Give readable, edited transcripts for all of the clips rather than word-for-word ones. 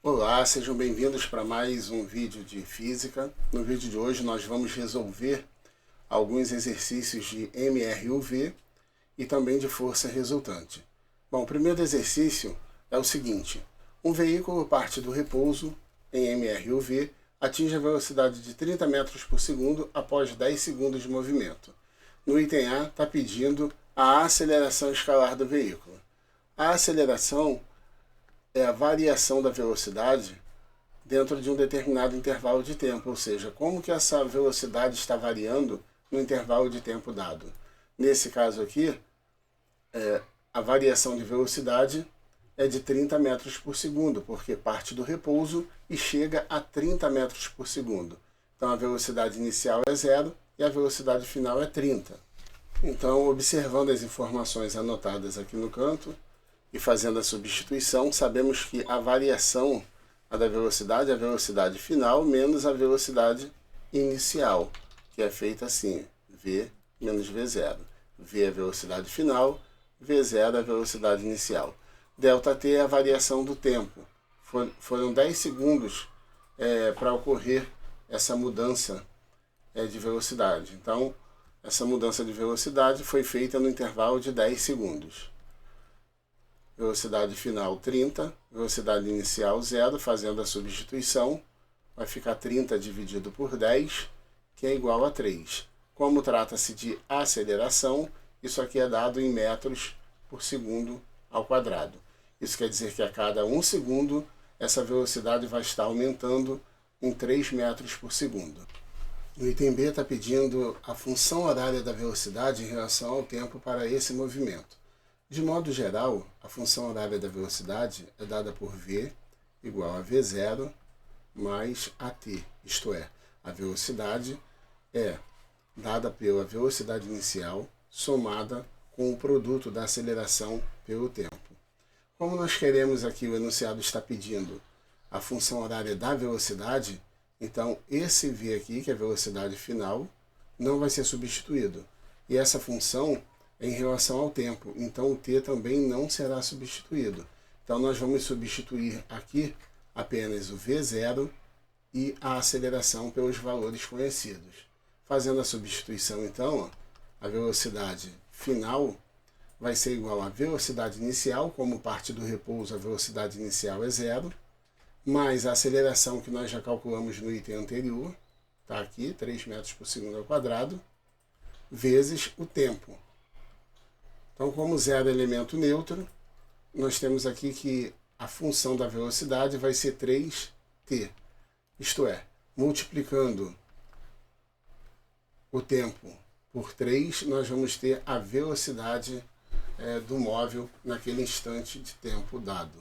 Olá, sejam bem-vindos para mais um vídeo de física. No vídeo de hoje nós vamos resolver alguns exercícios de MRUV e também de força resultante. Bom, o primeiro exercício é o seguinte: um veículo parte do repouso em MRUV, atinge a velocidade de 30 metros por segundo após 10 segundos de movimento. No item A está pedindo a aceleração escalar do veículo. A aceleração é a variação da velocidade dentro de um determinado intervalo de tempo, ou seja, como que essa velocidade está variando no intervalo de tempo dado. Nesse caso aqui, a variação de velocidade é de 30 metros por segundo, porque parte do repouso e chega a 30 metros por segundo. Então a velocidade inicial é 0 e a velocidade final é 30. Então, observando as informações anotadas aqui no canto, e fazendo a substituição, sabemos que a variação da velocidade é a velocidade final menos a velocidade inicial, que é feita assim, v menos v0. V é a velocidade final, v0 é a velocidade inicial. Δt é a variação do tempo. Foram 10 segundos para ocorrer essa mudança de velocidade. Então, essa mudança de velocidade foi feita no intervalo de 10 segundos. Velocidade final 30, velocidade inicial 0, fazendo a substituição, vai ficar 30 dividido por 10, que é igual a 3. Como trata-se de aceleração, isso aqui é dado em metros por segundo ao quadrado. Isso quer dizer que a cada 1 segundo, essa velocidade vai estar aumentando em 3 metros por segundo. No item B está pedindo a função horária da velocidade em relação ao tempo para esse movimento. De modo geral, a função horária da velocidade é dada por v igual a v0 mais at, isto é, a velocidade é dada pela velocidade inicial somada com o produto da aceleração pelo tempo. Como nós queremos aqui, o enunciado está pedindo a função horária da velocidade, então esse v aqui, que é a velocidade final, não vai ser substituído. E essa função em relação ao tempo, então o t também não será substituído. Então nós vamos substituir aqui apenas o v0 e a aceleração pelos valores conhecidos. Fazendo a substituição então, a velocidade final vai ser igual à velocidade inicial, como parte do repouso a velocidade inicial é 0, mais a aceleração que nós já calculamos no item anterior, está aqui, 3 metros por segundo ao quadrado, vezes o tempo. Então, como 0 é elemento neutro, nós temos aqui que a função da velocidade vai ser 3t. Isto é, multiplicando o tempo por 3, nós vamos ter a velocidade do móvel naquele instante de tempo dado.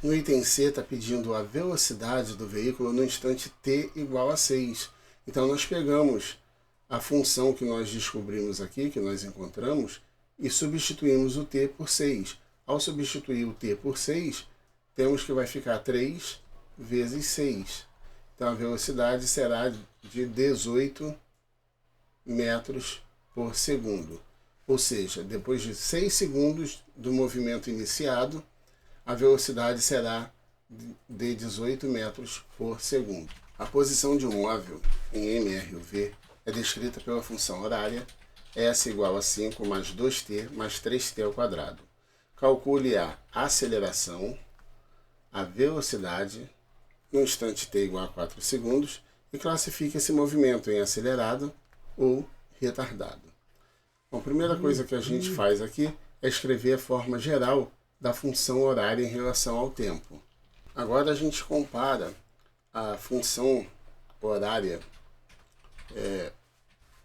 No item C está pedindo a velocidade do veículo no instante t igual a 6. Então, nós pegamos a função que nós descobrimos aqui, que nós encontramos, e substituímos o t por 6. Ao substituir o t por 6, temos que vai ficar 3 vezes 6. Então a velocidade será de 18 metros por segundo. Ou seja, depois de 6 segundos do movimento iniciado, a velocidade será de 18 metros por segundo. A posição de um móvel em MRUV é descrita pela função horária S igual a 5 mais 2t mais 3t ao quadrado. Calcule a aceleração, a velocidade, no instante t igual a 4 segundos, e classifique esse movimento em acelerado ou retardado. Bom, a primeira coisa que a gente faz aqui é escrever a forma geral da função horária em relação ao tempo. Agora a gente compara a função horária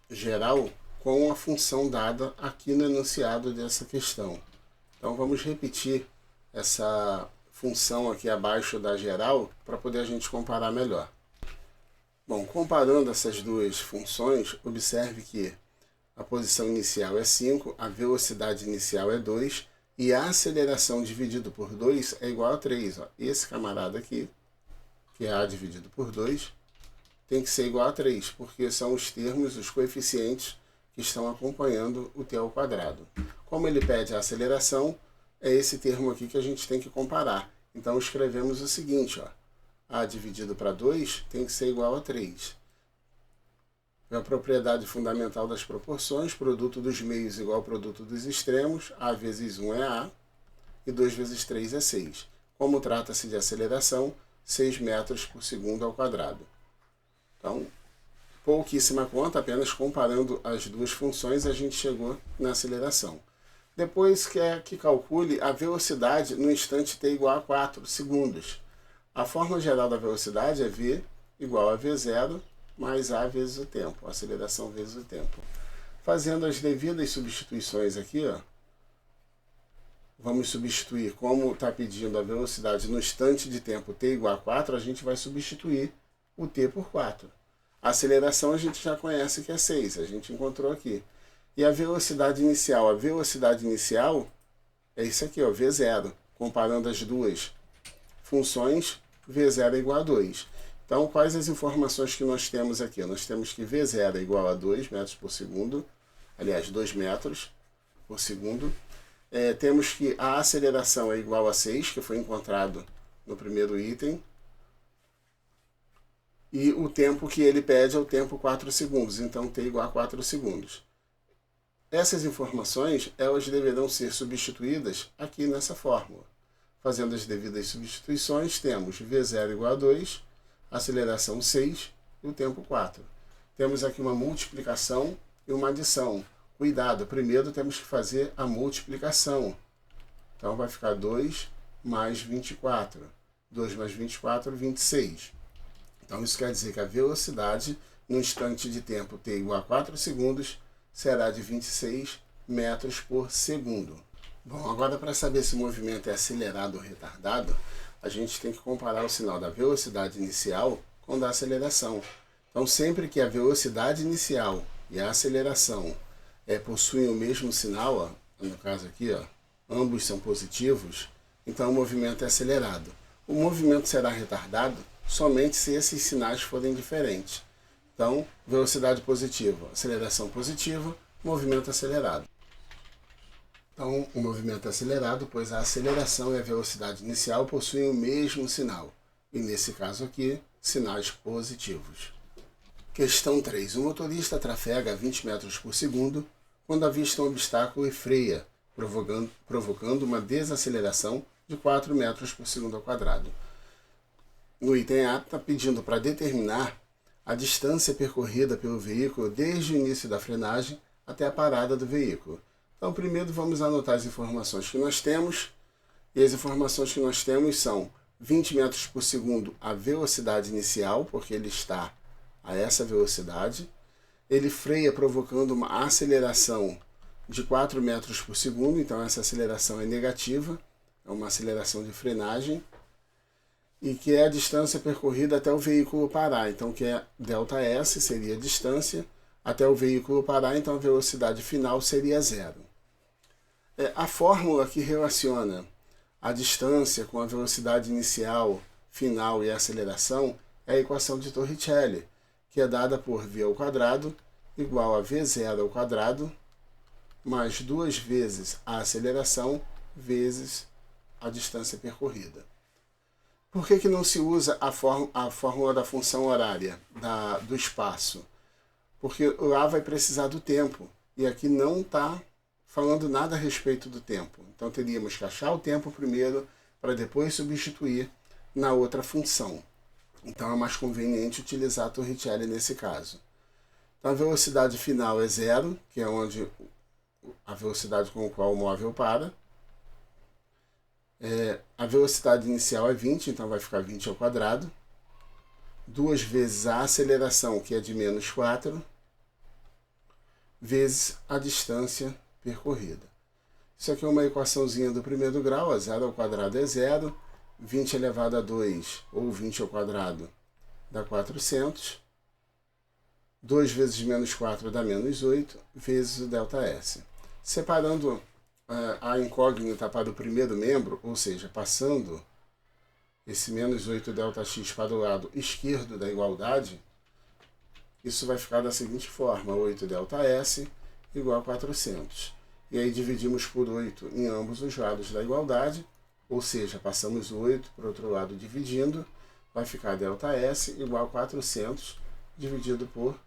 geral com a função dada aqui no enunciado dessa questão. Então vamos repetir essa função aqui abaixo da geral para poder a gente comparar melhor. Bom, comparando essas duas funções, observe que a posição inicial é 5, a velocidade inicial é 2 e a aceleração dividido por 2 é igual a 3. Ó. Esse camarada aqui, que é A dividido por 2, tem que ser igual a 3, porque são os termos, os coeficientes que estão acompanhando o t ao quadrado. Como ele pede a aceleração, é esse termo aqui que a gente tem que comparar. Então escrevemos o seguinte, ó, A dividido para 2 tem que ser igual a 3. A propriedade fundamental das proporções, produto dos meios igual ao produto dos extremos, A vezes 1 é A, e 2 vezes 3 é 6. Como trata-se de aceleração, 6 metros por segundo ao quadrado. Então, pouquíssima conta, apenas comparando as duas funções a gente chegou na aceleração. Depois quer que calcule a velocidade no instante t igual a 4 segundos. A fórmula geral da velocidade é v igual a v0 mais a vezes o tempo, aceleração vezes o tempo. Fazendo as devidas substituições aqui, ó, vamos substituir, como está pedindo a velocidade no instante de tempo t igual a 4, a gente vai substituir o t por 4. A aceleração a gente já conhece que é 6, a gente encontrou aqui. E a velocidade inicial é isso aqui, ó, v0. Comparando as duas funções, v0 é igual a 2. Então, quais as informações que nós temos aqui? Nós temos que v0 é igual a 2 metros por segundo, aliás, 2 metros por segundo. Temos que a aceleração é igual a 6, que foi encontrado no primeiro item. E o tempo que ele pede é o tempo 4 segundos, então t igual a 4 segundos. Essas informações, elas deverão ser substituídas aqui nessa fórmula. Fazendo as devidas substituições, temos v0 igual a 2, aceleração 6 e o tempo 4. Temos aqui uma multiplicação e uma adição. Cuidado, primeiro temos que fazer a multiplicação. Então vai ficar 2 mais 24. 2 mais 24, 26. Então isso quer dizer que a velocidade no instante de tempo t igual a 4 segundos será de 26 metros por segundo. Bom, agora para saber se o movimento é acelerado ou retardado, a gente tem que comparar o sinal da velocidade inicial com o da aceleração. Então sempre que a velocidade inicial e a aceleração possuem o mesmo sinal, ó, no caso aqui, ó, ambos são positivos, então o movimento é acelerado. O movimento será retardado somente se esses sinais forem diferentes. Então, velocidade positiva, aceleração positiva, movimento acelerado. Então, o movimento é acelerado, pois a aceleração e a velocidade inicial possuem o mesmo sinal. E nesse caso aqui, sinais positivos. Questão 3. O motorista trafega a 20 metros por segundo quando avista um obstáculo e freia, provocando uma desaceleração de 4 metros por segundo ao quadrado. No item A, está pedindo para determinar a distância percorrida pelo veículo desde o início da frenagem até a parada do veículo. Então, primeiro vamos anotar as informações que nós temos. E as informações que nós temos são 20 metros por segundo a velocidade inicial, porque ele está a essa velocidade. Ele freia provocando uma aceleração de 4 metros por segundo, então essa aceleração é negativa, é uma aceleração de frenagem. E que é a distância percorrida até o veículo parar. Então, que é ΔS, seria a distância até o veículo parar, então a velocidade final seria 0. A fórmula que relaciona a distância com a velocidade inicial, final e aceleração é a equação de Torricelli, que é dada por v ao quadrado igual a v0 ao quadrado mais 2 vezes a aceleração vezes a distância percorrida. Por que não se usa a fórmula da função horária, do espaço? Porque lá vai precisar do tempo, e aqui não está falando nada a respeito do tempo. Então teríamos que achar o tempo primeiro, para depois substituir na outra função. Então é mais conveniente utilizar a Torricelli nesse caso. Então a velocidade final é 0, que é onde a velocidade com a qual o móvel para. A velocidade inicial é 20, então vai ficar 20 ao quadrado. 2 vezes a aceleração, que é de menos 4, vezes a distância percorrida. Isso aqui é uma equaçãozinha do primeiro grau, a 0 ao quadrado é 0, 20 elevado a 2, ou 20 ao quadrado, dá 400. 2 vezes menos 4 dá menos 8, vezes o ΔS. Separando a incógnita para o primeiro membro, ou seja, passando esse menos 8 ΔX para o lado esquerdo da igualdade, isso vai ficar da seguinte forma: 8 ΔS igual a 400. E aí dividimos por 8 em ambos os lados da igualdade, ou seja, passamos o 8 para o outro lado dividindo, vai ficar ΔS igual a 400 dividido por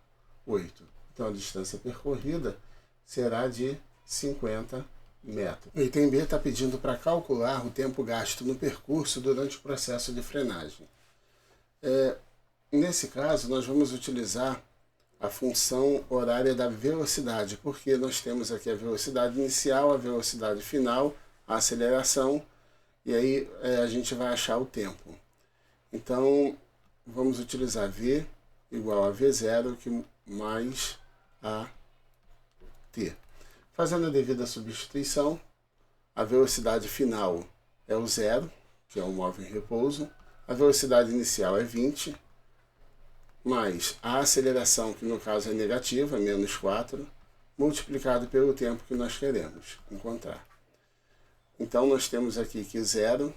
8. Então a distância percorrida será de 50 metros. O item B está pedindo para calcular o tempo gasto no percurso durante o processo de frenagem. Nesse caso, nós vamos utilizar a função horária da velocidade, porque nós temos aqui a velocidade inicial, a velocidade final, a aceleração, e aí a gente vai achar o tempo. Então, vamos utilizar V igual a V0 mais a T. Fazendo a devida substituição, a velocidade final é o 0, que é o móvel em repouso, a velocidade inicial é 20, mais a aceleração, que no caso é negativa, menos 4, multiplicado pelo tempo que nós queremos encontrar. Então, nós temos aqui que 0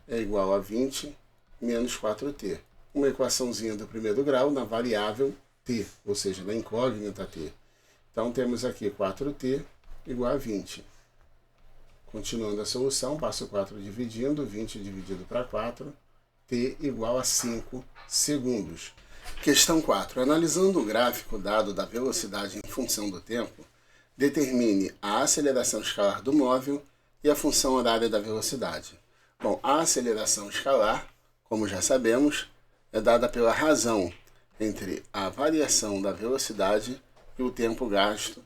é igual a 20 menos 4t. Uma equaçãozinha do primeiro grau na variável t, ou seja, na incógnita t. Então, temos aqui 4t igual a 20. Continuando a solução, passo 4 dividindo, 20 dividido para 4, t igual a 5 segundos. Questão 4. Analisando o gráfico dado da velocidade em função do tempo, determine a aceleração escalar do móvel e a função horária da velocidade. Bom, a aceleração escalar, como já sabemos, é dada pela razão entre a variação da velocidade e o tempo gasto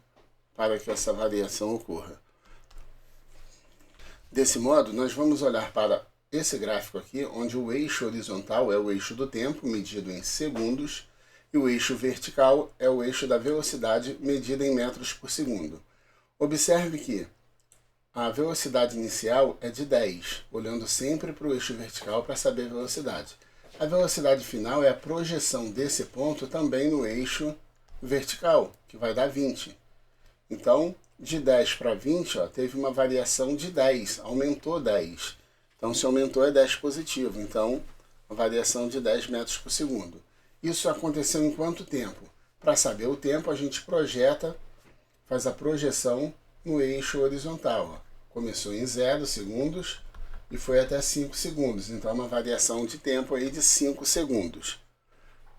para que essa variação ocorra. Desse modo, nós vamos olhar para esse gráfico aqui, onde o eixo horizontal é o eixo do tempo, medido em segundos, e o eixo vertical é o eixo da velocidade, medida em metros por segundo. Observe que a velocidade inicial é de 10, olhando sempre para o eixo vertical para saber a velocidade. A velocidade final é a projeção desse ponto também no eixo vertical, que vai dar 20. Então, de 10 para 20, teve uma variação de 10, aumentou 10. Então, se aumentou é 10 positivo, então a variação de 10 metros por segundo. Isso aconteceu em quanto tempo? Para saber o tempo, a gente projeta, faz a projeção no eixo horizontal. Começou em 0 segundos e foi até 5 segundos, então uma variação de tempo aí de 5 segundos.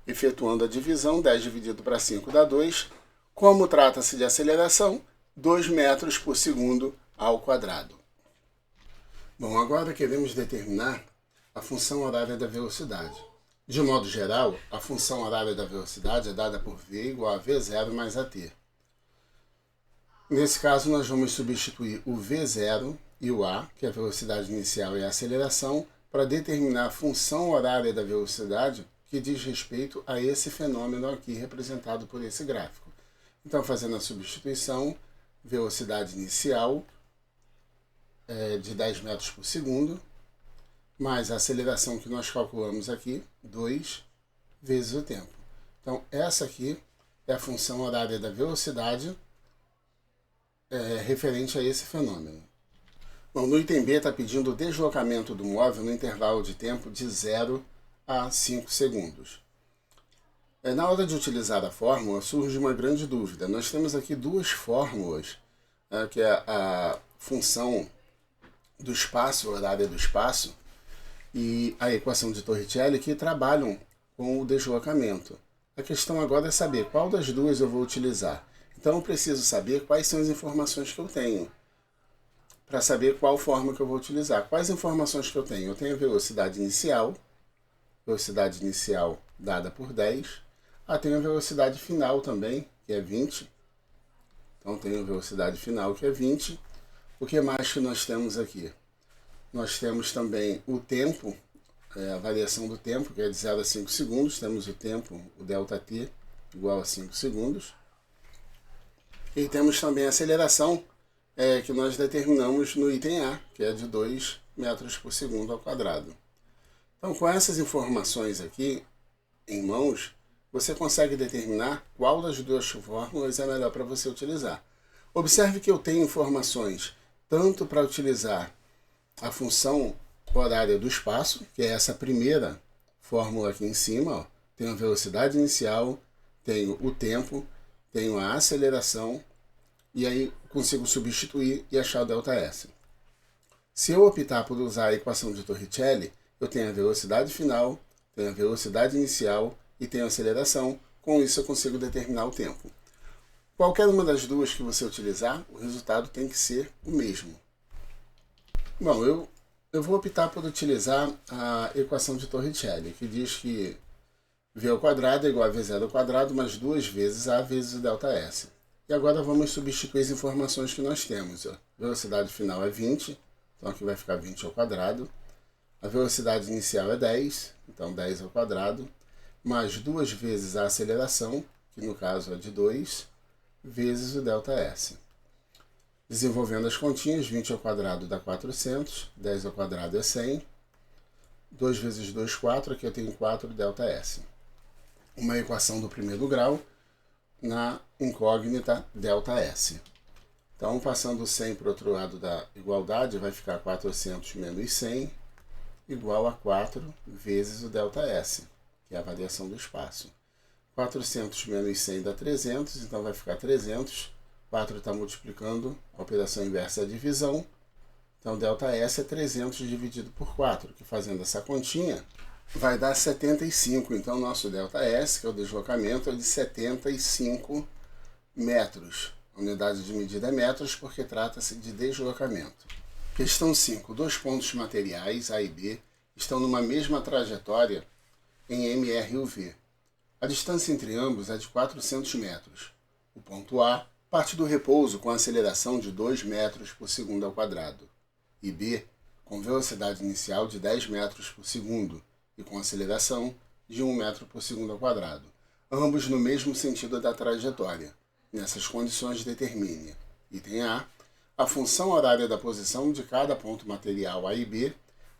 Efetuando a divisão, 10 dividido para 5 dá 2. Como trata-se de aceleração, 2 metros por segundo ao quadrado. Bom, agora queremos determinar a função horária da velocidade. De modo geral, a função horária da velocidade é dada por V igual a V0 mais AT. Nesse caso, nós vamos substituir o V0 e o A, que é a velocidade inicial e a aceleração, para determinar a função horária da velocidade que diz respeito a esse fenômeno aqui representado por esse gráfico. Então, fazendo a substituição, velocidade inicial de 10 metros por segundo, mais a aceleração que nós calculamos aqui, 2 vezes o tempo. Então, essa aqui é a função horária da velocidade referente a esse fenômeno. Bom, no item B está pedindo o deslocamento do móvel no intervalo de tempo de 0 a 5 segundos. Na hora de utilizar a fórmula, surge uma grande dúvida. Nós temos aqui duas fórmulas, que é a função do espaço, horária do espaço, e a equação de Torricelli, que trabalham com o deslocamento. A questão agora é saber qual das duas eu vou utilizar. Então eu preciso saber quais são as informações que eu tenho, para saber qual forma que eu vou utilizar. Quais informações que eu tenho? Eu tenho a velocidade inicial dada por 10. Tenho a velocidade final também, que é 20. Então tenho a velocidade final, que é 20. O que mais que nós temos aqui? Nós temos também o tempo, a variação do tempo, que é de 0 a 5 segundos. Temos o tempo, o ΔT, igual a 5 segundos. E temos também a aceleração, que nós determinamos no item A, que é de 2 metros por segundo ao quadrado. Então, com essas informações aqui em mãos, você consegue determinar qual das duas fórmulas é melhor para você utilizar. Observe que eu tenho informações tanto para utilizar a função horária do espaço, que é essa primeira fórmula aqui em cima, tenho a velocidade inicial, tenho o tempo, tenho a aceleração, e aí consigo substituir e achar o ΔS. Se eu optar por usar a equação de Torricelli, eu tenho a velocidade final, tenho a velocidade inicial e tenho a aceleração. Com isso eu consigo determinar o tempo. Qualquer uma das duas que você utilizar, o resultado tem que ser o mesmo. Bom, eu vou optar por utilizar a equação de Torricelli, que diz que v ao quadrado é igual a v0 ao quadrado mais 2 vezes a vezes o ΔS. E agora vamos substituir as informações que nós temos. A velocidade final é 20, então aqui vai ficar 20 ao quadrado. A velocidade inicial é 10, então 10 ao quadrado, mais 2 vezes a aceleração, que no caso é de 2, vezes o ΔS. Desenvolvendo as continhas, 20 ao quadrado dá 400, 10 ao quadrado é 100, 2 vezes 2, 4, aqui eu tenho 4 ΔS. Uma equação do primeiro grau na incógnita ΔS. Então, passando 100 para o outro lado da igualdade, vai ficar 400 menos 100 igual a 4 vezes o ΔS, que é a variação do espaço. 400 menos 100 dá 300, então vai ficar 300. 4 está multiplicando, a operação inversa é a divisão. Então, ΔS é 300 dividido por 4, que fazendo essa continha, vai dar 75. Então, nosso ΔS, que é o deslocamento, é de 75 metros. A unidade de medida é metros, porque trata-se de deslocamento. Questão 5. Dois pontos materiais, A e B, estão numa mesma trajetória em MR e UV. A distância entre ambos é de 400 metros. O ponto A parte do repouso com aceleração de 2 metros por segundo ao quadrado, e B com velocidade inicial de 10 metros por segundo e com aceleração de 1 metro por segundo ao quadrado, ambos no mesmo sentido da trajetória. Nessas condições, determine: item A função horária da posição de cada ponto material A e B,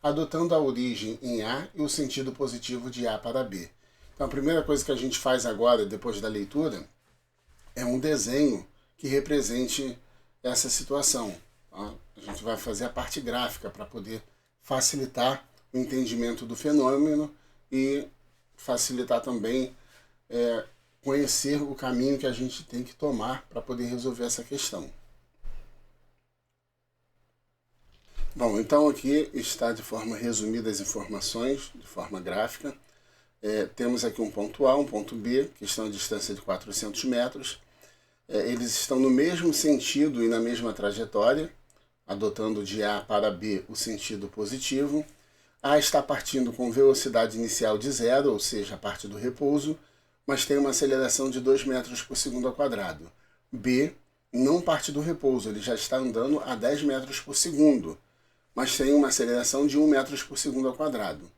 adotando a origem em A e o sentido positivo de A para B. Então, a primeira coisa que a gente faz agora, depois da leitura, é um desenho que represente essa situação. Tá? A gente vai fazer a parte gráfica para poder facilitar o entendimento do fenômeno e facilitar também conhecer o caminho que a gente tem que tomar para poder resolver essa questão. Bom, então aqui está de forma resumida as informações, de forma gráfica. Temos aqui um ponto A, um ponto B, que estão a distância de 400 metros. Eles estão no mesmo sentido e na mesma trajetória, adotando de A para B o sentido positivo. A está partindo com velocidade inicial de 0, ou seja, a parte do repouso, mas tem uma aceleração de 2 metros por segundo ao quadrado. B não parte do repouso, ele já está andando a 10 metros por segundo, mas tem uma aceleração de 1 metro por segundo ao quadrado.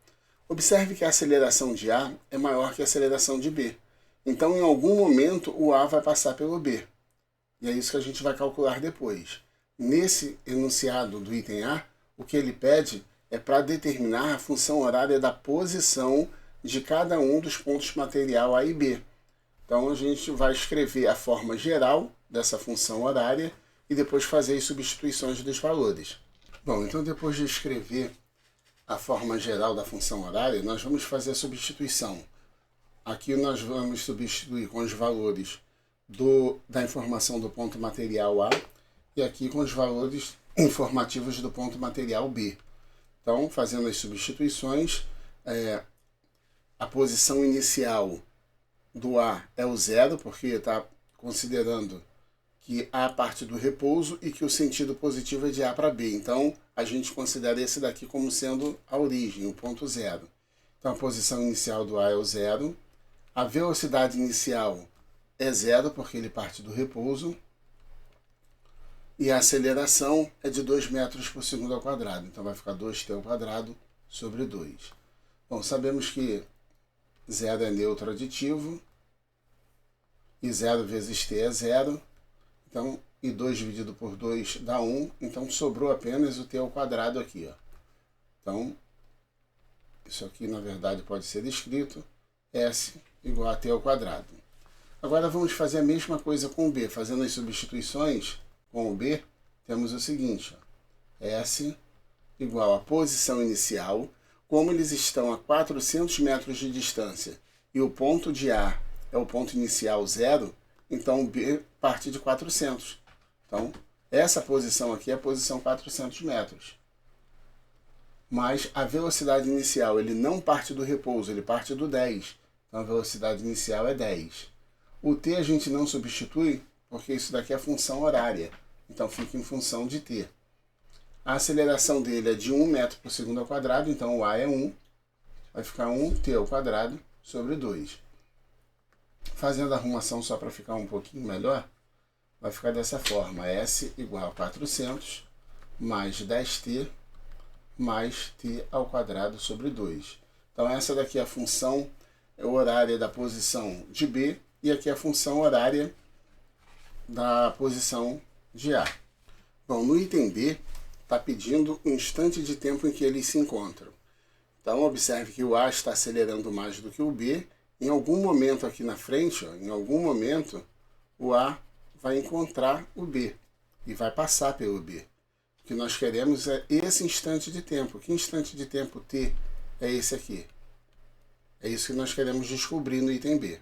Observe que a aceleração de A é maior que a aceleração de B. Então, em algum momento, o A vai passar pelo B. E é isso que a gente vai calcular depois. Nesse enunciado do item A, o que ele pede é para determinar a função horária da posição de cada um dos pontos material A e B. Então, a gente vai escrever a forma geral dessa função horária e depois fazer as substituições dos valores. Bom, então depois de escrever a forma geral da função horária, nós vamos fazer a substituição. Aqui nós vamos substituir com os valores da informação do ponto material A e aqui com os valores informativos do ponto material B. Então, fazendo as substituições, a posição inicial do A é o 0, porque está considerando que A parte do repouso e que o sentido positivo é de A para B. Então, a gente considera esse daqui como sendo a origem, o ponto 0. Então, a posição inicial do A é o 0. A velocidade inicial é 0, porque ele parte do repouso. E a aceleração é de 2 metros por segundo ao quadrado. Então, vai ficar 2t ao quadrado sobre 2. Bom, sabemos que 0 é neutro aditivo. E 0 vezes t é 0. Então, e 2 dividido por 2 dá 1. Então, sobrou apenas o t ao quadrado aqui. Ó. Então, isso aqui, na verdade, pode ser escrito S igual a t ao quadrado. Agora, vamos fazer a mesma coisa com o B. Fazendo as substituições com o B, temos o seguinte. Ó. S igual a posição inicial. Como eles estão a 400 metros de distância e o ponto de A é o ponto inicial 0, então B parte de 400. Então, essa posição aqui é a posição 400 metros. mas a velocidade inicial, ele não parte do repouso, ele parte do 10. Então a velocidade inicial é 10. O t a gente não substitui, porque isso daqui é função horária. Então fica em função de t. A aceleração dele é de 1 metro por segundo ao quadrado, então o a é 1. Vai ficar 1t ao quadrado sobre 2. Fazendo a arrumação só para ficar um pouquinho melhor, vai ficar dessa forma. S igual a 400 mais 10t mais t ao quadrado sobre 2. Então essa daqui é a função horária da posição de B e aqui é a função horária da posição de A. Bom, no item B está pedindo o instante de tempo em que eles se encontram. Então observe que o A está acelerando mais do que o B. Em algum momento aqui na frente, em algum momento, o A vai encontrar o B e vai passar pelo B. O que nós queremos é esse instante de tempo. Que instante de tempo t é esse aqui? É isso que nós queremos descobrir no item B.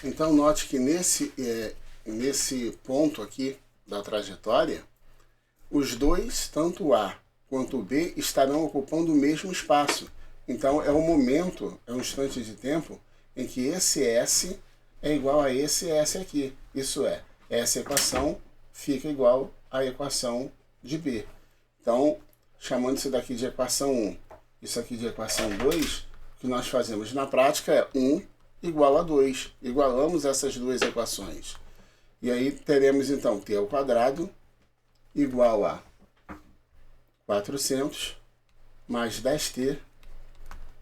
Então note que nesse ponto aqui da trajetória, os dois, tanto o A quanto o B, estarão ocupando o mesmo espaço. Então é o momento, é um instante de tempo em que esse S é igual a esse S aqui. Isso é, essa equação fica igual à equação de B. Então, chamando isso daqui de equação 1, isso aqui de equação 2, o que nós fazemos na prática é 1 igual a 2. Igualamos essas duas equações. E aí teremos então t ao quadrado igual a 400 mais 10t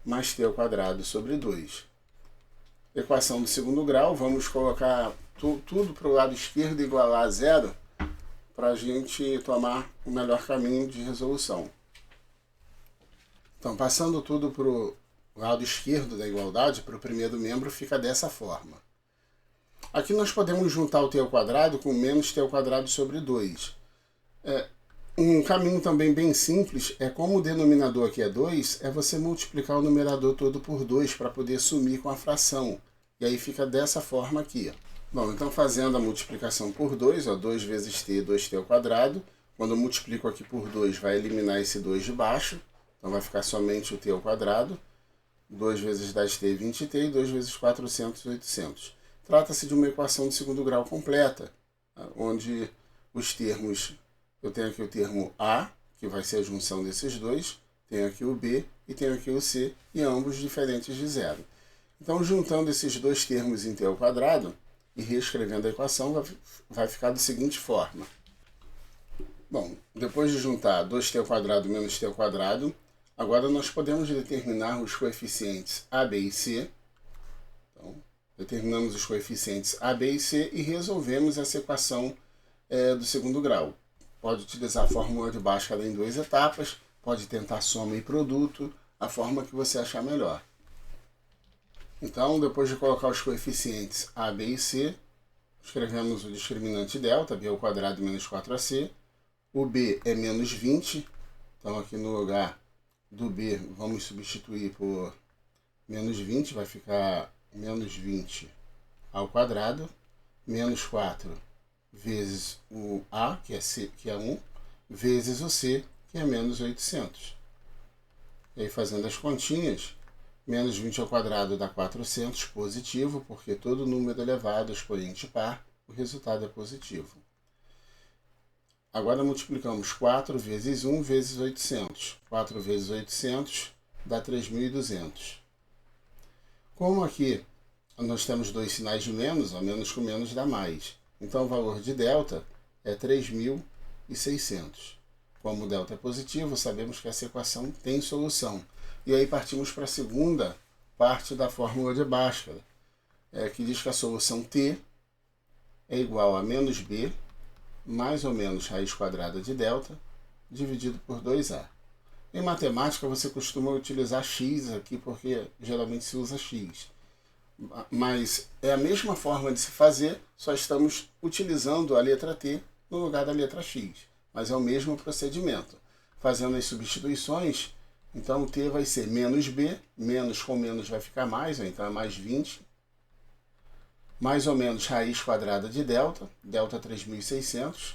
mais t ao quadrado sobre 2. Equação do segundo grau, vamos colocar tudo para o lado esquerdo igualar a zero para a gente tomar o melhor caminho de resolução. Então, passando tudo para o lado esquerdo da igualdade, para o primeiro membro, fica dessa forma. Aqui nós podemos juntar o t ao quadrado com menos t ao quadrado sobre 2. Um caminho também bem simples é, como o denominador aqui é 2, é você multiplicar o numerador todo por 2 para poder sumir com a fração. E aí fica dessa forma aqui. Bom, então fazendo a multiplicação por 2, 2 vezes t, 2t ao quadrado. Quando eu multiplico aqui por 2, vai eliminar esse 2 de baixo. Então vai ficar somente o t ao quadrado. 2 vezes 10t, 20t, e 2 vezes 400, 800. Trata-se de uma equação de segundo grau completa, onde os termos, eu tenho aqui o termo A, que vai ser a junção desses dois, tenho aqui o B e tenho aqui o C, e ambos diferentes de zero. Então, juntando esses dois termos em t ao quadrado e reescrevendo a equação, vai ficar da seguinte forma. Bom, depois de juntar 2t ao quadrado menos t ao quadrado, agora nós podemos determinar os coeficientes a, b e c. Então, determinamos os coeficientes a, b e c e resolvemos essa equação do segundo grau. Pode utilizar a fórmula de Bhaskara em 2 etapas, pode tentar soma e produto, a forma que você achar melhor. Então, depois de colocar os coeficientes a, b e c, escrevemos o discriminante delta, b ao quadrado menos 4ac. O b é menos 20, então aqui no lugar do b vamos substituir por menos 20, vai ficar menos 20 ao quadrado, menos 4 vezes o a, que é 1, vezes o c, que é menos 800. E aí, fazendo as continhas, menos 20 ao quadrado dá 400, positivo, porque todo número elevado, expoente par, o resultado é positivo. Agora multiplicamos 4 vezes 1 vezes 800. 4 vezes 800 dá 3.200. Como aqui nós temos dois sinais de menos, a menos com menos dá mais. Então o valor de delta é 3.600. Como o delta é positivo, sabemos que essa equação tem solução. E aí partimos para a segunda parte da fórmula de Bhaskara, que diz que a solução t é igual a menos b mais ou menos raiz quadrada de delta dividido por 2a. Em matemática você costuma utilizar x aqui porque geralmente se usa x. Mas é a mesma forma de se fazer, só estamos utilizando a letra t no lugar da letra x. Mas é o mesmo procedimento. Fazendo as substituições, então o t vai ser menos b, menos com menos vai ficar mais, então é mais 20, mais ou menos raiz quadrada de delta, delta 3.600,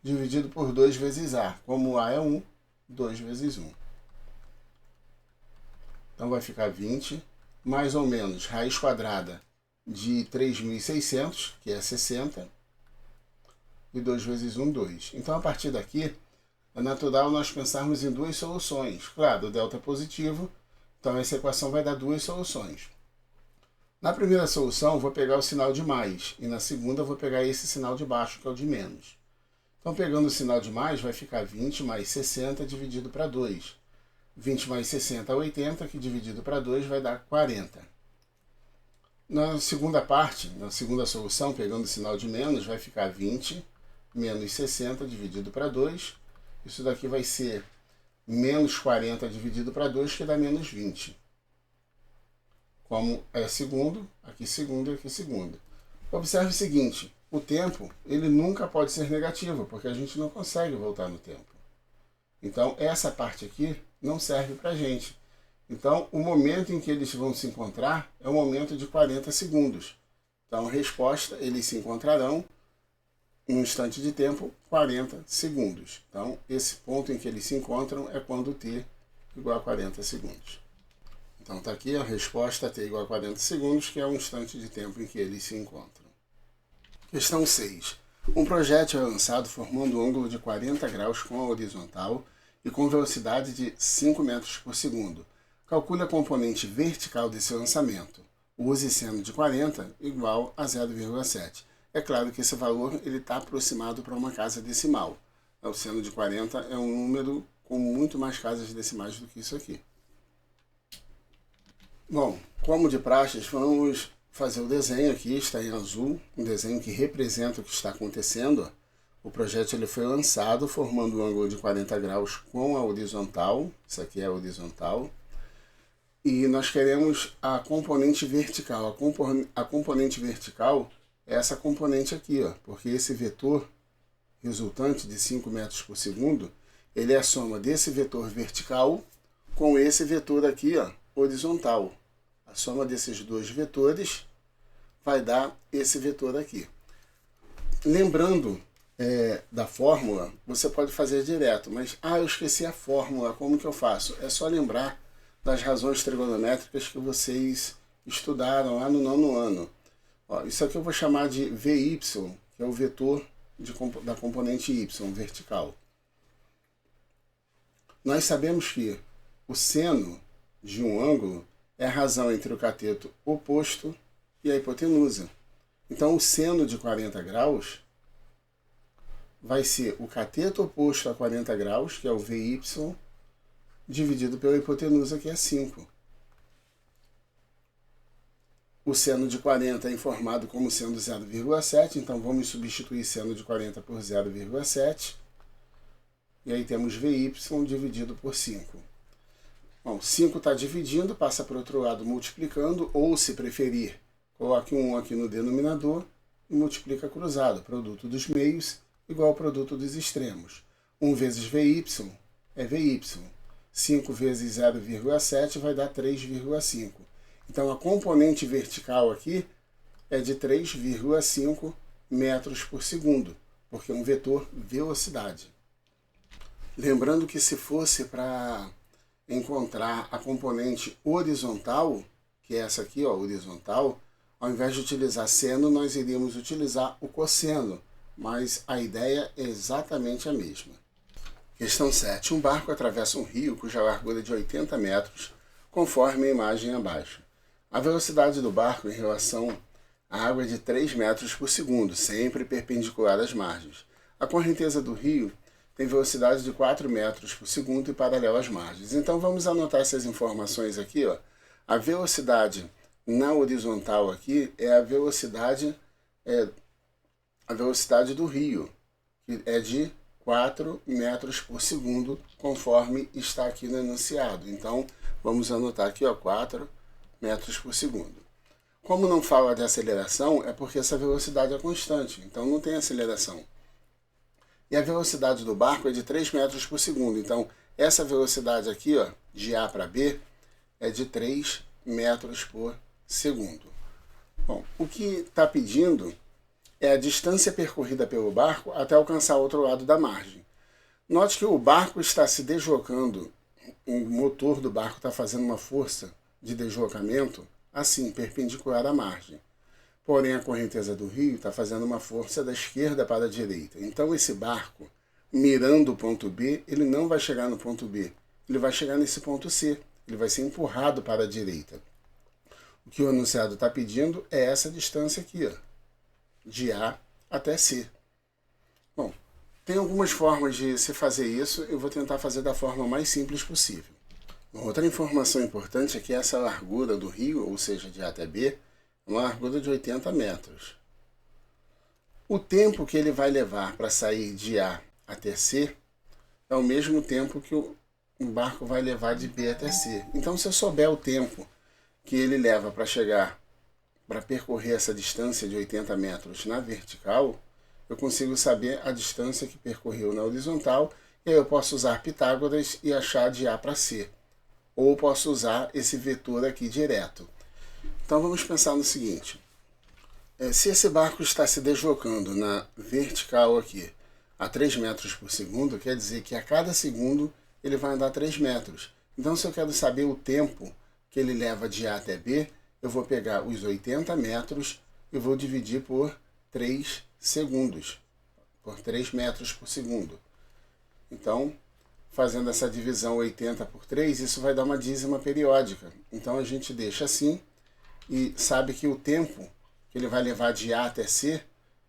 dividido por 2 vezes a. Como a é 1, 2 vezes 1. Então vai ficar 20, mais ou menos raiz quadrada de 3.600, que é 60, e 2 vezes 1, 2. Então, a partir daqui, é natural nós pensarmos em duas soluções. Claro, o delta é positivo, então essa equação vai dar duas soluções. Na primeira solução, vou pegar o sinal de mais, e na segunda, vou pegar esse sinal de baixo, que é o de menos. Então, pegando o sinal de mais, vai ficar 20 mais 60 dividido para 2. 20 mais 60 é 80, que dividido para 2 vai dar 40. Na segunda parte, na segunda solução, pegando o sinal de menos, vai ficar 20 menos 60 dividido para 2. Isso daqui vai ser menos 40 dividido para 2, que dá menos 20. Como é segundo e aqui segundo. Observe o seguinte, o tempo ele nunca pode ser negativo, porque a gente não consegue voltar no tempo. Então, essa parte aqui não serve para a gente. Então, o momento em que eles vão se encontrar é o momento de 40 segundos. Então, a resposta, eles se encontrarão em um instante de tempo, 40 segundos. Então, esse ponto em que eles se encontram é quando t igual a 40 segundos. Então, está aqui a resposta t igual a 40 segundos, que é o instante de tempo em que eles se encontram. Questão 6. Um projétil é lançado formando um ângulo de 40 graus com a horizontal e com velocidade de 5 metros por segundo. Calcule a componente vertical desse lançamento. Use seno de 40 igual a 0,7. É claro que esse valor está aproximado para uma casa decimal. O seno de 40 é um número com muito mais casas decimais do que isso aqui. Bom, como de praxe, vamos fazer o desenho aqui, está em azul, um desenho que representa o que está acontecendo. O projétil ele foi lançado formando um ângulo de 40 graus com a horizontal, isso aqui é a horizontal, e nós queremos a componente vertical. A componente vertical é essa componente aqui, ó, porque esse vetor resultante de 5 metros por segundo, ele é a soma desse vetor vertical com esse vetor aqui, ó, horizontal. A soma desses dois vetores vai dar esse vetor aqui. Lembrando da fórmula, você pode fazer direto, mas eu esqueci a fórmula, como que eu faço? É só lembrar das razões trigonométricas que vocês estudaram lá no 9º ano. Ó, isso aqui eu vou chamar de VY, que é o vetor da componente Y, vertical. Nós sabemos que o seno de um ângulo é a razão entre o cateto oposto e a hipotenusa. Então, o seno de 40 graus vai ser o cateto oposto a 40 graus, que é o VY, dividido pela hipotenusa, que é 5. O seno de 40 é informado como sendo 0,7, então vamos substituir seno de 40 por 0,7. E aí temos VY dividido por 5. Bom, 5 está dividindo, passa para o outro lado multiplicando, ou se preferir, coloque um 1 aqui no denominador e multiplica cruzado. Produto dos meios igual ao produto dos extremos. 1 vezes VY é VY. 5 vezes 0,7 vai dar 3,5. Então, a componente vertical aqui é de 3,5 metros por segundo, porque é um vetor velocidade. Lembrando que se fosse para encontrar a componente horizontal, que é essa aqui, ó, horizontal, ao invés de utilizar seno, nós iríamos utilizar o cosseno, mas a ideia é exatamente a mesma. Questão 7. Um barco atravessa um rio cuja largura é de 80 metros, conforme a imagem abaixo. A velocidade do barco em relação à água é de 3 metros por segundo, sempre perpendicular às margens. A correnteza do rio tem velocidade de 4 metros por segundo e paralela às margens. Então vamos anotar essas informações aqui, ó. A velocidade na horizontal aqui é a velocidade do rio, que é de 4 metros por segundo, conforme está aqui no enunciado. Então vamos anotar aqui, ó, 4 metros por segundo. Como não fala de aceleração, é porque essa velocidade é constante, então não tem aceleração. E a velocidade do barco é de 3 metros por segundo. Então, essa velocidade aqui, ó, de A para B, é de 3 metros por segundo. Bom, o que está pedindo é a distância percorrida pelo barco até alcançar o outro lado da margem. Note que o barco está se deslocando, o motor do barco está fazendo uma força de deslocamento assim, perpendicular à margem. Porém, a correnteza do rio está fazendo uma força da esquerda para a direita. Então, esse barco, mirando o ponto B, ele não vai chegar no ponto B. Ele vai chegar nesse ponto C. Ele vai ser empurrado para a direita. O que o enunciado está pedindo é essa distância aqui, ó, de A até C. Bom, tem algumas formas de se fazer isso. Eu vou tentar fazer da forma mais simples possível. Outra informação importante é que essa largura do rio, ou seja, de A até B, é uma largura de 80 metros. O tempo que ele vai levar para sair de A até C é o mesmo tempo que o barco vai levar de B até C. Então, se eu souber o tempo que ele leva para chegar, para percorrer essa distância de 80 metros na vertical, eu consigo saber a distância que percorreu na horizontal, e aí eu posso usar Pitágoras e achar de A para C. Ou posso usar esse vetor aqui direto. Então vamos pensar no seguinte. Se esse barco está se deslocando na vertical aqui a 3 metros por segundo, quer dizer que a cada segundo ele vai andar 3 metros. Então, se eu quero saber o tempo que ele leva de A até B, eu vou pegar os 80 metros e vou dividir por 3 segundos, por 3 metros por segundo. Então, fazendo essa divisão 80 por 3, isso vai dar uma dízima periódica. Então, a gente deixa assim e sabe que o tempo que ele vai levar de A até C,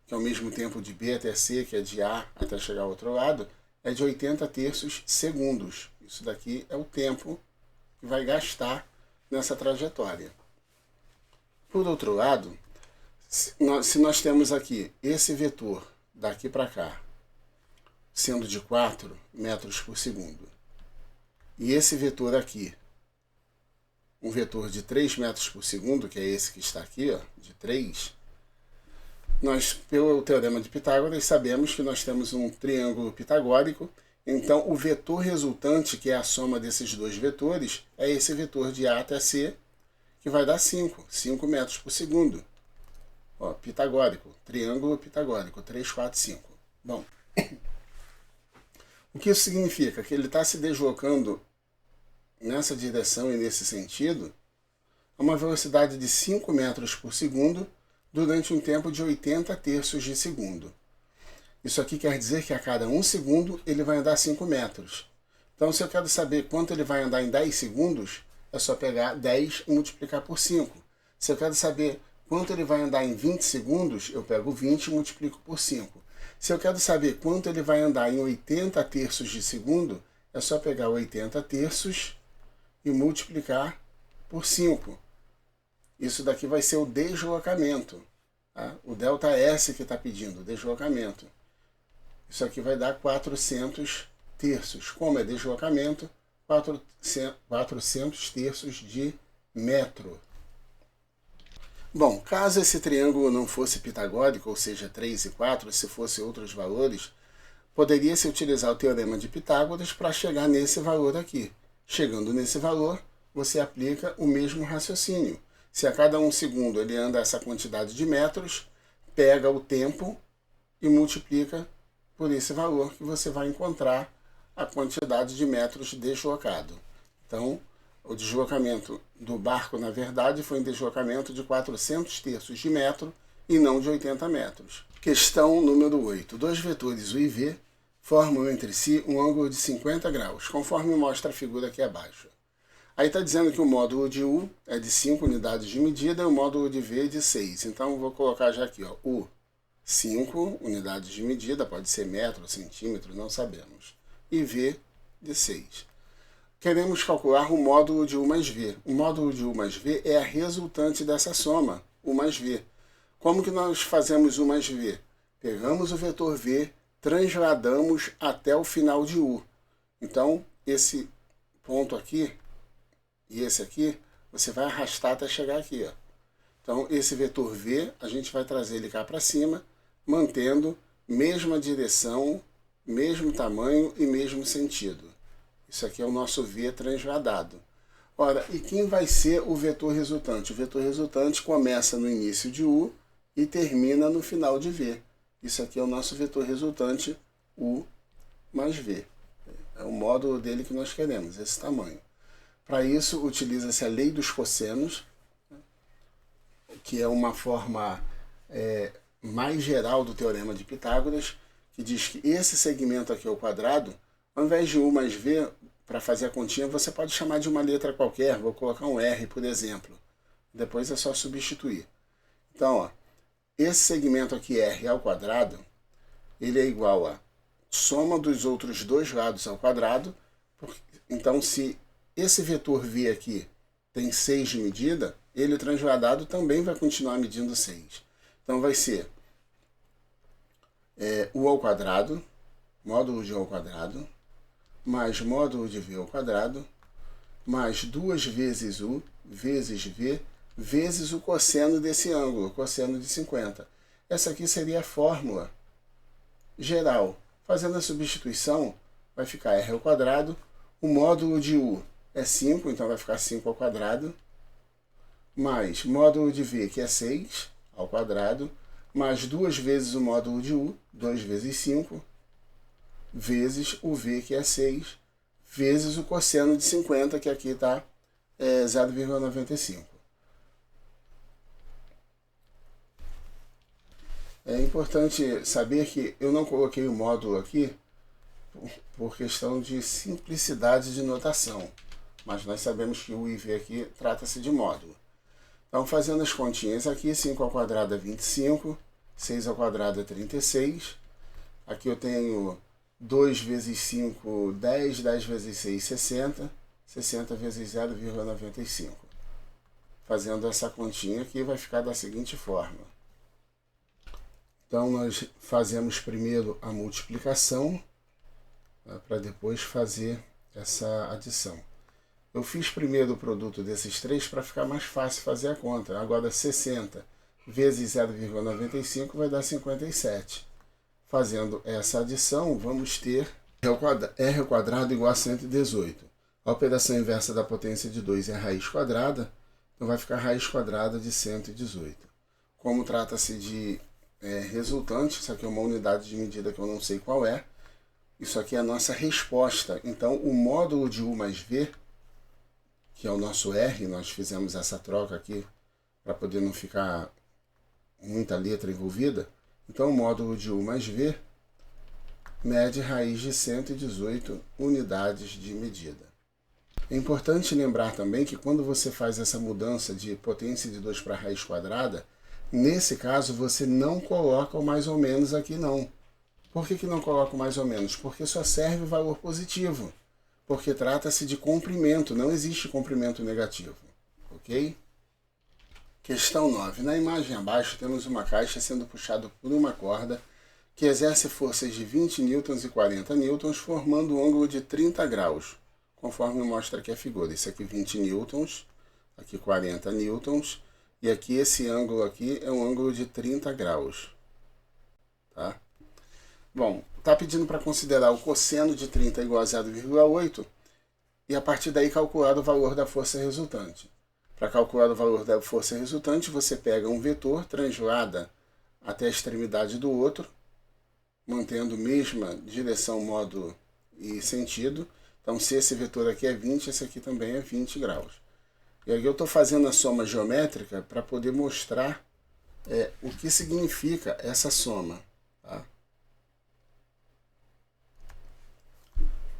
que é o mesmo tempo de B até C, que é de A até chegar ao outro lado, é de 80 terços segundos. Isso daqui é o tempo que vai gastar nessa trajetória. Por outro lado, se nós temos aqui esse vetor daqui para cá, sendo de 4 metros por segundo, e esse vetor aqui, um vetor de 3 metros por segundo, que é esse que está aqui, ó, de 3, nós, pelo teorema de Pitágoras, sabemos que nós temos um triângulo pitagórico. Então, o vetor resultante, que é a soma desses dois vetores, é esse vetor de A até C, que vai dar 5 metros por segundo. Ó, pitagórico, triângulo pitagórico, 3, 4, 5. Bom, o que isso significa? Que ele está se deslocando nessa direção e nesse sentido a uma velocidade de 5 metros por segundo durante um tempo de 80 terços de segundo. Isso aqui quer dizer que a cada 1 segundo ele vai andar 5 metros. Então, se eu quero saber quanto ele vai andar em 10 segundos, é só pegar 10 e multiplicar por 5. Se eu quero saber quanto ele vai andar em 20 segundos, eu pego 20 e multiplico por 5. Se eu quero saber quanto ele vai andar em 80 terços de segundo, é só pegar 80 terços e multiplicar por 5. Isso daqui vai ser o deslocamento. Tá? O ΔS que está pedindo, o deslocamento. Isso aqui vai dar 400 terços. Como é deslocamento, 400 terços de metro. Bom, caso esse triângulo não fosse pitagórico, ou seja, 3 e 4, se fosse outros valores, poderia-se utilizar o teorema de Pitágoras para chegar nesse valor aqui. Chegando nesse valor, você aplica o mesmo raciocínio. Se a cada 1 segundo ele anda essa quantidade de metros, pega o tempo e multiplica por esse valor que você vai encontrar a quantidade de metros deslocado. Então, o deslocamento do barco, na verdade, foi um deslocamento de 400 terços de metro e não de 80 metros. Questão número 8. Dois vetores U e V formam entre si um ângulo de 50 graus, conforme mostra a figura aqui abaixo. Aí está dizendo que o módulo de U é de 5 unidades de medida e o módulo de V é de 6. Então, eu vou colocar já aqui, ó, U, 5 unidades de medida, pode ser metro, centímetro, não sabemos. E V de 6. Queremos calcular o módulo de U mais V. O módulo de U mais V é a resultante dessa soma, U mais V. Como que nós fazemos U mais V? Pegamos o vetor V, transladamos até o final de U. Então, esse ponto aqui e esse aqui, você vai arrastar até chegar aqui. Ó. Então, esse vetor V, a gente vai trazer ele cá para cima, mantendo mesma direção, mesmo tamanho e mesmo sentido. Isso aqui é o nosso V transladado. Ora, e quem vai ser o vetor resultante? O vetor resultante começa no início de U e termina no final de V. Isso aqui é o nosso vetor resultante, U mais V. É o módulo dele que nós queremos, esse tamanho. Para isso, utiliza-se a lei dos cossenos, que é uma forma mais geral do teorema de Pitágoras, que diz que esse segmento aqui ao quadrado, ao invés de U mais V, para fazer a continha, você pode chamar de uma letra qualquer, vou colocar um R, por exemplo. Depois é só substituir. Então, ó, esse segmento aqui R ao quadrado, ele é igual a soma dos outros dois lados ao quadrado. Então, se esse vetor V aqui tem 6 de medida, ele transladado também vai continuar medindo 6. Então, vai ser U ao quadrado, módulo de U ao quadrado, mais módulo de V ao quadrado, mais 2 vezes U, vezes V, vezes o cosseno desse ângulo, cosseno de 50. Essa aqui seria a fórmula geral. Fazendo a substituição, vai ficar R ao quadrado, o módulo de U é 5, então vai ficar 5 ao quadrado, mais módulo de V, que é 6, ao quadrado, mais 2 vezes o módulo de U, 2 vezes 5, vezes o V, que é 6, vezes o cosseno de 50, que aqui está 0,95. É importante saber que eu não coloquei o módulo aqui por questão de simplicidade de notação, mas nós sabemos que o IV aqui trata-se de módulo. Então, fazendo as continhas aqui, 5 ao quadrado é 25, 6 ao quadrado é 36. Aqui eu tenho 2 vezes 5, 10, 10 vezes 6, 60, 60 vezes 0,95. Fazendo essa continha aqui, vai ficar da seguinte forma. Então, nós fazemos primeiro a multiplicação, para depois fazer essa adição. Eu fiz primeiro o produto desses três para ficar mais fácil fazer a conta. Agora, 60 vezes 0,95 vai dar 57. Fazendo essa adição, vamos ter R ao quadrado igual a 118. A operação inversa da potência de 2 é a raiz quadrada, então vai ficar a raiz quadrada de 118. Como trata-se de resultante, isso aqui é uma unidade de medida que eu não sei qual é, isso aqui é a nossa resposta. Então, o módulo de U mais V, que é o nosso R, nós fizemos essa troca aqui para poder não ficar muita letra envolvida. Então, o módulo de U mais V mede raiz de 118 unidades de medida. É importante lembrar também que quando você faz essa mudança de potência de 2 para raiz quadrada, nesse caso você não coloca o mais ou menos aqui não. Por que não coloca o mais ou menos? Porque só serve o valor positivo. Porque trata-se de comprimento, não existe comprimento negativo. Ok? Questão 9. Na imagem abaixo temos uma caixa sendo puxada por uma corda que exerce forças de 20 newtons e 40 newtons, formando um ângulo de 30 graus, conforme mostra aqui a figura. Isso aqui 20 newtons, aqui 40 newtons, e aqui esse ângulo aqui é um ângulo de 30 graus. Tá? Bom, está pedindo para considerar o cosseno de 30 igual a 0,8 e a partir daí calcular o valor da força resultante. Para calcular o valor da força resultante, você pega um vetor, translada até a extremidade do outro, mantendo a mesma direção, módulo e sentido. Então, se esse vetor aqui é 20, esse aqui também é 20 graus. E aqui eu estou fazendo a soma geométrica para poder mostrar o que significa essa soma. Tá?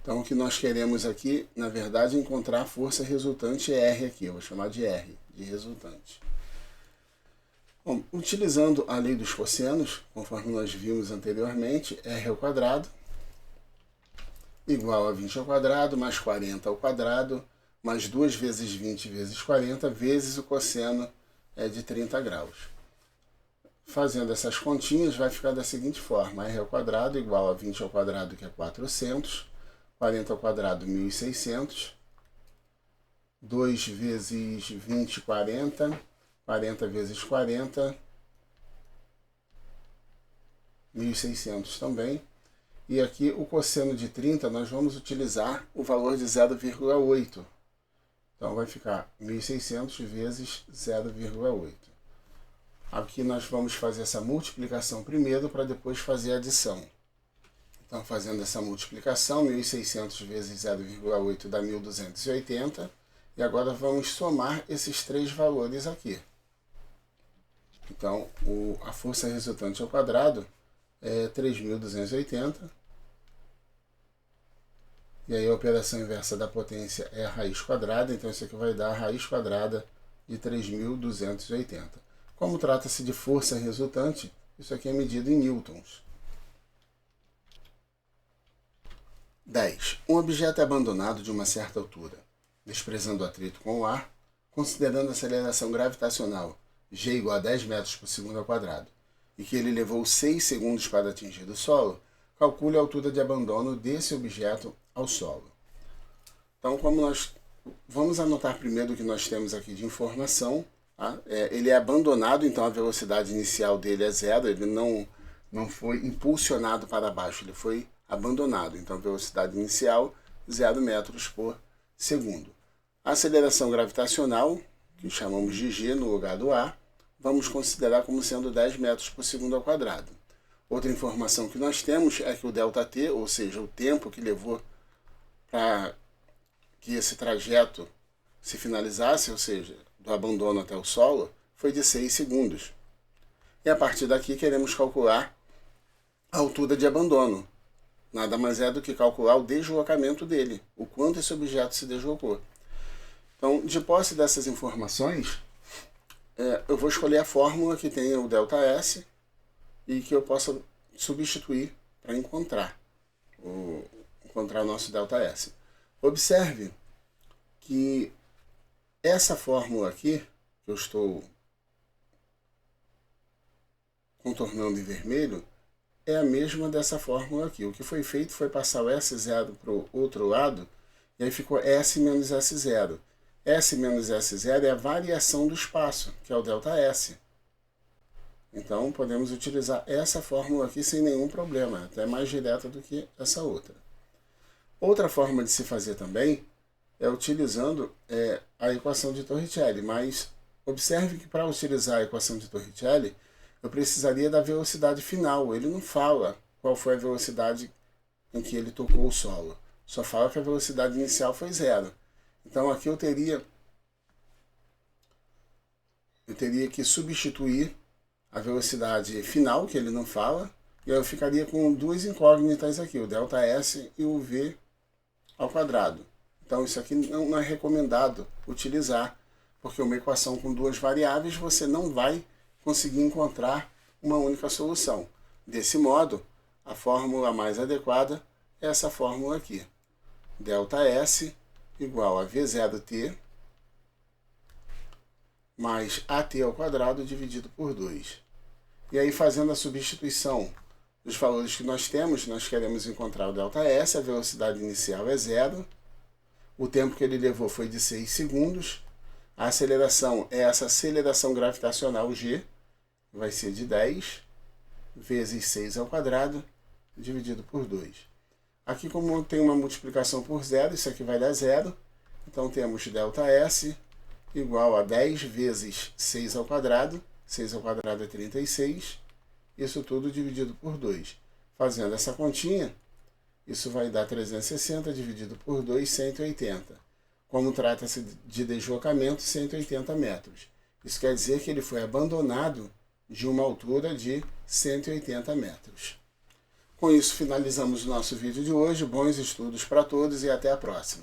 Então, o que nós queremos aqui, na verdade, é encontrar a força resultante R aqui. Eu vou chamar de R, de resultante. Bom, utilizando a lei dos cossenos, conforme nós vimos anteriormente, R ao quadrado igual a 20 ao quadrado, mais 40 ao quadrado, mais 2 vezes 20 vezes 40, vezes o cosseno de 30 graus. Fazendo essas continhas, vai ficar da seguinte forma. R ao quadrado igual a 20 ao quadrado, que é 400, 40 ao quadrado, 1.600, 2 vezes 20, 40, 40 vezes 40, 1.600 também. E aqui o cosseno de 30, nós vamos utilizar o valor de 0,8. Então vai ficar 1.600 vezes 0,8. Aqui nós vamos fazer essa multiplicação primeiro para depois fazer a adição. Então, fazendo essa multiplicação, 1.600 vezes 0,8 dá 1.280. E agora vamos somar esses três valores aqui. Então, a força resultante ao quadrado é 3.280. E aí a operação inversa da potência é a raiz quadrada. Então, isso aqui vai dar a raiz quadrada de 3.280. Como trata-se de força resultante, isso aqui é medido em newtons. 10. Um objeto é abandonado de uma certa altura, desprezando o atrito com o ar, considerando a aceleração gravitacional g igual a 10 metros por segundo ao quadrado, e que ele levou 6 segundos para atingir o solo, calcule a altura de abandono desse objeto ao solo. Então, como nós vamos anotar primeiro o que nós temos aqui de informação. Tá? Ele é abandonado, então a velocidade inicial dele é zero, ele não foi impulsionado para baixo, ele foi abandonado. Então, velocidade inicial, 0 metros por segundo. A aceleração gravitacional, que chamamos de g no lugar do a, vamos considerar como sendo 10 metros por segundo ao quadrado. Outra informação que nós temos é que o ΔT, ou seja, o tempo que levou para que esse trajeto se finalizasse, ou seja, do abandono até o solo, foi de 6 segundos. E a partir daqui queremos calcular a altura de abandono. Nada mais é do que calcular o deslocamento dele, o quanto esse objeto se deslocou. Então, de posse dessas informações, eu vou escolher a fórmula que tenha o ΔS e que eu possa substituir para encontrar o nosso ΔS. Observe que essa fórmula aqui, que eu estou contornando em vermelho, é a mesma dessa fórmula aqui. O que foi feito foi passar o S0 para o outro lado, e aí ficou S menos S0. S menos S0 é a variação do espaço, que é o ΔS. Então, podemos utilizar essa fórmula aqui sem nenhum problema, até mais direta do que essa outra. Outra forma de se fazer também é utilizando a equação de Torricelli, mas observe que para utilizar a equação de Torricelli, eu precisaria da velocidade final. Ele não fala qual foi a velocidade em que ele tocou o solo, só fala que a velocidade inicial foi 0. Então aqui eu teria que substituir a velocidade final, que ele não fala, e eu ficaria com duas incógnitas aqui, o ΔS e o V ao quadrado. Então isso aqui não é recomendado utilizar, porque uma equação com duas variáveis você não vai conseguir encontrar uma única solução. Desse modo, a fórmula mais adequada é essa fórmula aqui. ΔS igual a V0t mais AT ao quadrado dividido por 2. E aí, fazendo a substituição dos valores que nós temos, nós queremos encontrar o ΔS, a velocidade inicial é 0, o tempo que ele levou foi de 6 segundos, a aceleração é essa aceleração gravitacional g, vai ser de 10 vezes 6 ao quadrado dividido por 2. Aqui, como tem uma multiplicação por 0, isso aqui vai dar 0, então temos ΔS igual a 10 vezes 6 ao quadrado, 6 ao quadrado é 36, isso tudo dividido por 2. Fazendo essa continha, isso vai dar 360 dividido por 2, 180. Como trata-se de deslocamento, 180 metros. Isso quer dizer que ele foi abandonado de uma altura de 180 metros. Com isso, finalizamos o nosso vídeo de hoje. Bons estudos para todos e até a próxima.